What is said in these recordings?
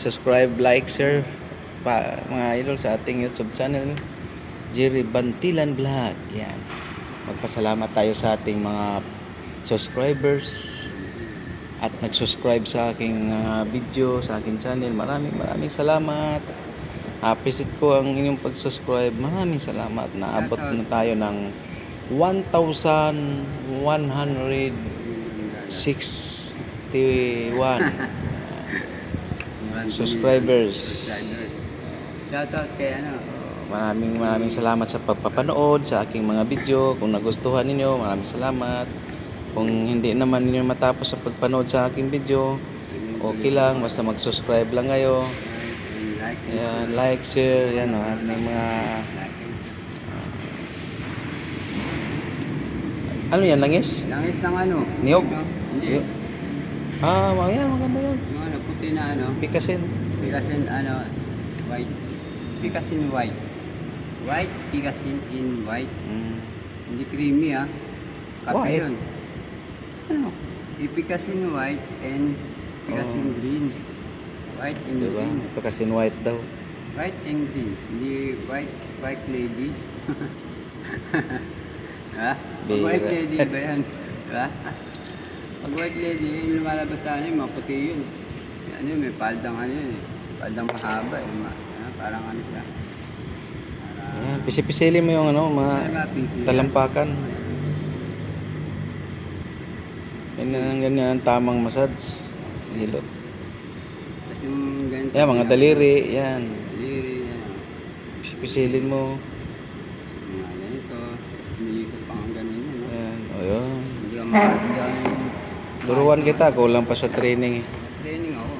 subscribe, like, share mga idol sa ating YouTube channel, Jerry Bantilan Vlog. Yan. Magpasalamat tayo sa ating mga subscribers at nag-subscribe sa aking video, sa aking channel. Maraming salamat. Appreciate ko ang inyong pag-subscribe. Maraming salamat. Naabot na tayo ng 1,161 subscribers. Shoutout kay Maraming salamat sa pagpapanood sa aking mga video. Kung nagustuhan ninyo, maraming salamat. Kung hindi naman ninyo matapos sa pagpanood sa aking video, okay lang, basta mag-subscribe lang kayo. Yan, like, share, yan o. At may mga ano yan, langis? Langis ng Niyog? Hindi. Yan, maganda yun. Yung puti na Pikasin. Pikasin white. Pikasin white. White, pikasin in white. Hindi creamy Kape White? yun. Ipikasin white and pikasin green. White and Diba? green. Pikasin white daw. White and green. Hindi white lady. Ha? Pag white Bira. lady ba yan? Ha? Pag white lady, yung lumalabas sa maputi yun. May paldang yun Paldang mahaba parang siya. Yan, pisi-pisili mo yung mga talampakan. Yan ang tamang massage. Hilot. Tapos yung ganito. Yan, mga daliri. Yan. Daliri, yan. Pisilin mo. Mga ganito. Tapos umiikot pa ang ganun yun. Yan. O yun. Hindi ka makakagyan. Turuan kita. Kulang pa sa training. Training ako.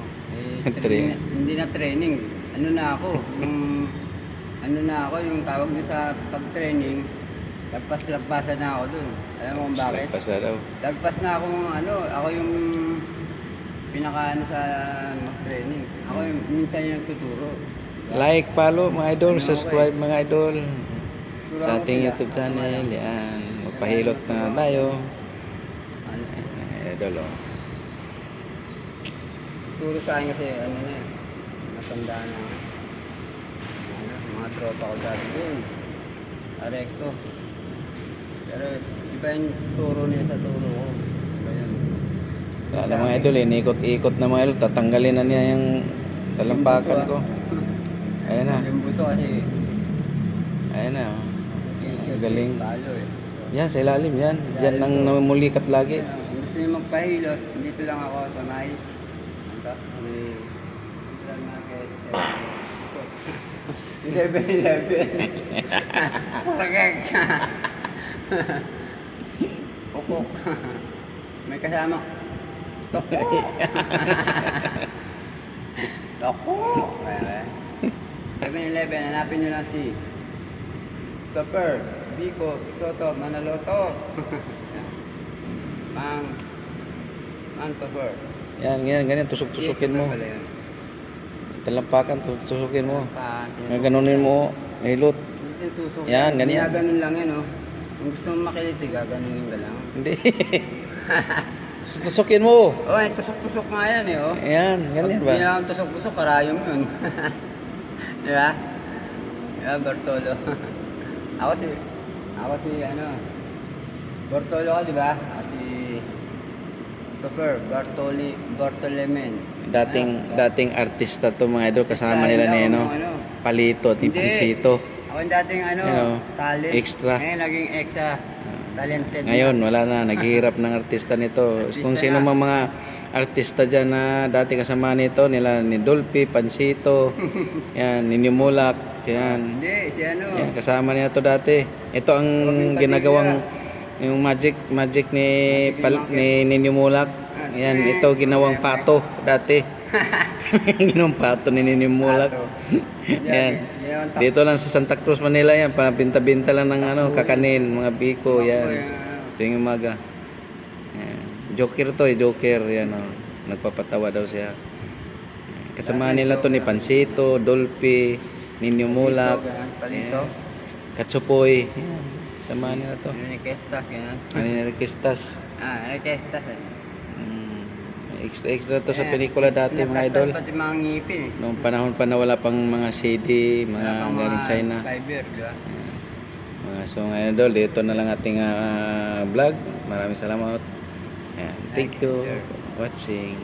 Training. Hindi na training. Yung tawag nyo sa pag-training, lagpas-lagpasan na ako dun. Alam mo kung bakit? Lagpas na daw. Lagpas na ako ako yung pinaka sa mag-training. Ako yung minsan yung nagtuturo. Like, follow mga idol. Subscribe mga idol. Turo Sa ako ating sila. YouTube channel. Yan. Magpahilot na tayo. Idol o. Turo sa akin kasi matanda na mga tropa ko dati dun. Arekto. Pero iba yung turo niya sa turo ko. Iba yun. Kaya mga idol, inikot-ikot na mga idol. Tatanggalin na niya yung talampakan ko. Ayan na. Yung buto kasi Ayan na. Galing. talo Yan, sa ilalim yan. Yan ang namumulikat lagi. Kung gusto niyo magpahilot, dito lang ako sa may yung 7-Eleven. Pagag. Pukok. May kasama. Toko. Toko. 7-Eleven, hanapin nyo lang si Topper, Biko, Soto, Manaloto. Mang Topper. Yan, ganyan. Tusok-tusukin mo. Talampakan, tusukin mo. Ganunin mo. Hilot. Yan, ganyan. Ganun lang yan Kung gusto mong makilitig, ganunin ka lang. Hindi. Tusukin mo. Tusok-tusok nga yan Yan, ganyan Pag hindi ba? na tusok-tusok, karayom yun. Di ba? Bartolo. Ako si Bartolo ka, di ba? Ako si Topper, Bartolemen. Dating artista to mga idol. Kasama nila ni Palito at Hindi. Pansito. Ako yung dating talent. Extra. Ngayon naging extra. Talented. Ngayon, wala na. Naghihirap ng artista nito. Artista Kung sino na. mga artista dyan na dati kasama nito, nila ni Dolphy, Pansito, yan, Ninyo Mulak, yan. Hindi, si Yan, kasama niya to dati. Ito ang ginagawang yung magic ni Ninyo Mulak. Yan, ito ginawang pato dati. Ginawang pato ni Ninyo Mulak. Yan. Dito lang sa Santa Cruz, Manila yan. Pinta-binta lang ng kakanin, mga biko, yan. Tuwing umaga. Yan. Joker to Joker. Yan nagpapatawa daw siya. Kasama nila to ni Pansito, Dolphy, Ninyo Mulak, Palito. Katsupoy. Yan. Kasama nila to. Requestas, ganyan. Requestas. Requestas Extra to sa pelikula dati mga idol. Pati mga ngipin eh. Noong panahon pa na wala pang mga CD, mga galing China. Fiber, di ba? So ngayon idol, dito na lang ating vlog. Maraming salamat. Ayan, thank you for watching.